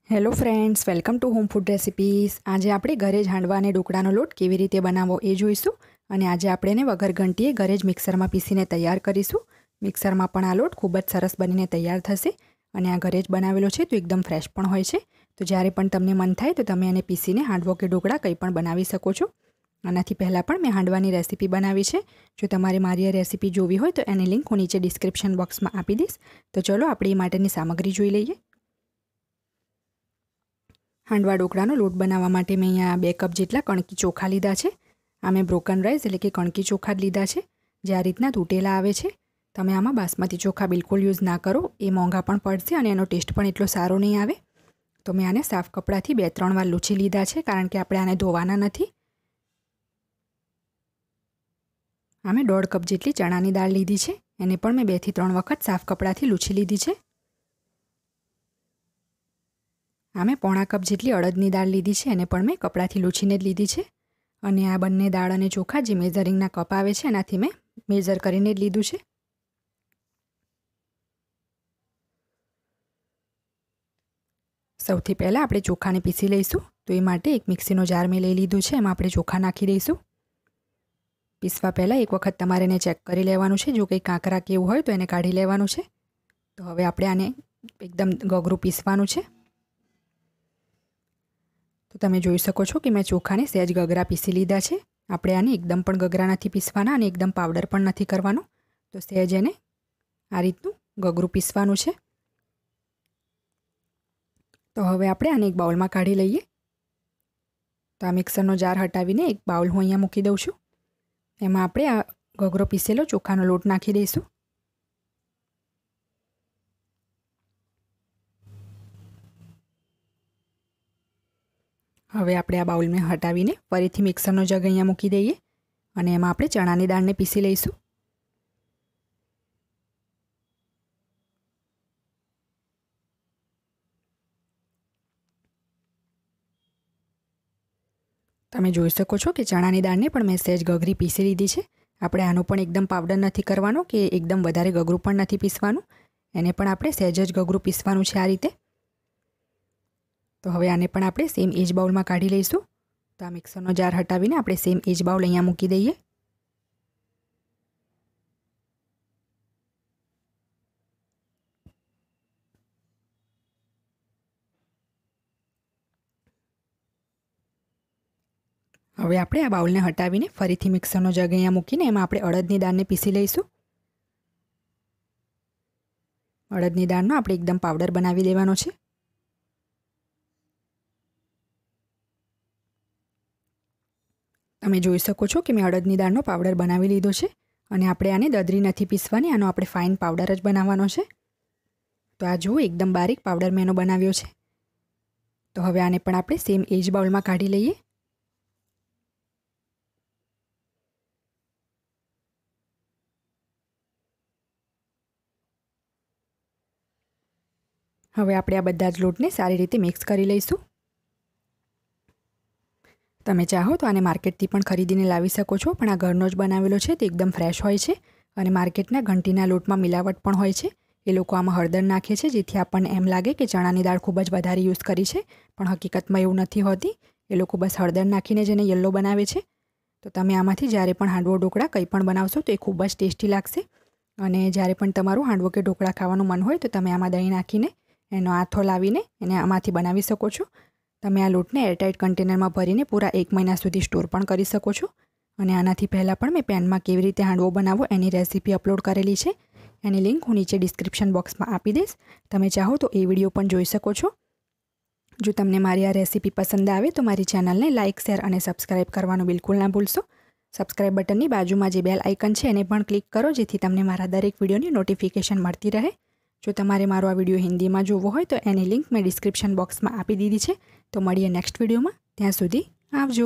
Hello friends, welcome to home food recipes. આજે આપણે ઘરે જ હાંડવા અને ઢોકળાનો લોટ કેવી રીતે બનાવવો એ જોઈશું। અને આજે આપણે એને વગર ઘંટીએ ઘરે જ મિક્સરમાં પીસીને તૈયાર કરીશું। મિક્સરમાં પણ આ લોટ ખૂબ જ સરસ બનીને તૈયાર થશે અને આ ઘરે જ બનાવેલો છે તો એકદમ ફ્રેશ પણ હોય છે। તો જ્યારે પણ તમને મન થાય તો તમે એને પીસીને હાંડવો કે ઢોકળા કંઈ પણ બનાવી શકો છો। આનાથી પહેલાં પણ મેં હાંડવાની રેસીપી બનાવી છે। જો તમારે મારી આ રેસીપી જોવી હોય તો એની લિંક હું નીચે ડિસ્ક્રિપ્શન બોક્સમાં આપી દઈશ। તો ચલો આપણે એ માટેની સામગ્રી જોઈ લઈએ। હાંડવા ઢોકળાનો લોટ બનાવવા માટે મેં અહીંયા 2 કપ જેટલા કણકી ચોખા લીધા છે। આ મેં બ્રોકન રાઈસ એટલે કે કણકી ચોખા જ લીધા છે, જે આ રીતના તૂટેલા આવે છે। તમે આમાં બાસમતી ચોખા બિલકુલ યુઝ ના કરો, એ મોંઘા પણ પડશે અને એનો ટેસ્ટ પણ એટલો સારો નહીં આવે। તો મેં આને સાફ કપડાથી 2-3 વાર લૂછી લીધા છે, કારણ કે આપણે આને ધોવાના નથી। આ મેં 1.5 કપ જેટલી ચણાની દાળ લીધી છે, એને પણ મેં 2 થી 3 વખત સાફ કપડાથી લૂછી લીધી છે। આ મેં 1/4 કપ જેટલી અડદની દાળ લીધી છે, એને પણ મેં કપડાથી લૂછીને જ લીધી છે। અને આ બંને દાળ અને ચોખા જે મેઝરિંગના કપ આવે છે એનાથી મેં મેઝર કરીને જ લીધું છે। સૌથી પહેલાં આપણે ચોખાને પીસી લઈશું। તો એ માટે એક મિક્સીનો જાર મેં લઈ લીધું છે, એમાં આપણે ચોખા નાખી દઈશું। પીસવા પહેલાં એક વખત તમારે એને ચેક કરી લેવાનું છે, જો કંઈ કાંકરા કે એવું હોય તો એને કાઢી લેવાનું છે। તો હવે આપણે આને એકદમ ગગરું પીસવાનું છે। તો તમે જોઈ શકો છો કે મેં ચોખાને સહેજ ગગરા પીસી લીધા છે। આપણે આને એકદમ પણ ગગરા નથી પીસવાના અને એકદમ પાવડર પણ નથી કરવાનો, તો સહેજ એને આ રીતનું ગગરું પીસવાનું છે। તો હવે આપણે આને એક બાઉલમાં કાઢી લઈએ। તો આ મિક્સરનો જાર હટાવીને એક બાઉલ હું અહીંયા મૂકી દઉં છું। એમાં આપણે આ ગગરો પીસેલો ચોખાનો લોટ નાખી દઈશું। હવે આપણે આ બાઉલને હટાવીને ફરીથી મિક્સરનો જગ અહીંયા મૂકી દઈએ અને એમાં આપણે ચણાની દાળને પીસી લઈશું। તમે જોઈ શકો છો કે ચણાની દાળને પણ મેં સહેજ ગગરી પીસી લીધી છે। આપણે આનો પણ એકદમ પાવડર નથી કરવાનો કે એકદમ વધારે ગગરું પણ નથી પીસવાનું, એને પણ આપણે સહેજ જ ગગરું પીસવાનું છે આ રીતે। તો હવે આને પણ આપણે સેમ એ જ બાઉલમાં કાઢી લઈશું। તો આ મિક્સરનો જાર હટાવીને આપણે સેમ એ જ બાઉલ અહીંયા મૂકી દઈએ। હવે આપણે આ બાઉલને હટાવીને ફરીથી મિક્સરનો જગ અહીંયા મૂકીને એમાં આપણે અડદની દાળને પીસી લઈશું। અડદની દાળનો આપણે એકદમ પાવડર બનાવી દેવાનો છે। તમે જોઈ શકો છો કે મેં અડદની દાળનો પાવડર બનાવી લીધો છે અને આપણે આને દદરી નથી પીસવાની, આનો આપણે ફાઇન પાવડર જ બનાવવાનો છે। તો આ જુઓ, એકદમ બારીક પાવડર મેં એનો બનાવ્યો છે। તો હવે આને પણ આપણે સેમ એ જ બાઉલમાં કાઢી લઈએ। હવે આપણે આ બધા જ લોટને સારી રીતે મિક્સ કરી લઈશું। તમે ચાહો તો આને માર્કેટથી પણ ખરીદીને લાવી શકો છો, પણ આ ઘરનો જ બનાવેલો છે તો એકદમ ફ્રેશ હોય છે। અને માર્કેટના ઘંટીના લોટમાં મિલાવટ પણ હોય છે। એ લોકો આમાં હળદર નાખે છે જેથી આપણને એમ લાગે કે ચણાની દાળ ખૂબ જ વધારે યુઝ કરી છે, પણ હકીકતમાં એવું નથી હોતી। એ લોકો બસ હળદર નાખીને જ એને યલો બનાવે છે। તો તમે આમાંથી જ્યારે પણ હાંડવો ઢોકળા કંઈ પણ બનાવશો તો એ ખૂબ જ ટેસ્ટી લાગશે। અને જ્યારે પણ તમારું હાંડવો કે ઢોકળા ખાવાનું મન હોય તો તમે આમાં દહીં નાખીને એનો આથો લાવીને એને આમાંથી બનાવી શકો છો। તમે આ લોટને એરટાઇટ કન્ટેનરમાં ભરીને પૂરા 1 મહિના સુધી સ્ટોર પણ કરી શકો છો। અને આનાથી પહેલાં પણ મેં પેનમાં કેવી રીતે હાંડવો બનાવવો એની રેસીપી અપલોડ કરેલી છે, એની લિંક હું નીચે ડિસ્ક્રિપ્શન બોક્સમાં આપી દઈશ। તમે ચાહો તો એ વિડીયો પણ જોઈ શકો છો। જો તમને મારી આ રેસીપી પસંદ આવે તો મારી ચેનલને લાઇક, શેર અને સબસ્ક્રાઈબ કરવાનું બિલકુલ ના ભૂલશો। સબસ્ક્રાઈબ બટનની બાજુમાં જે બેલ આઇકન છે એને પણ ક્લિક કરો, જેથી તમને મારા દરેક વિડીયોની નોટિફિકેશન મળતી રહે। જો તમારે મારો આ વિડીયો હિન્દીમાં જોવો હોય તો એની લિંક મેં ડિસ્ક્રિપ્શન બોક્સમાં આપી દીધી છે। તો મળીએ નેક્સ્ટ વિડીયોમાં, ત્યાં સુધી આવજો।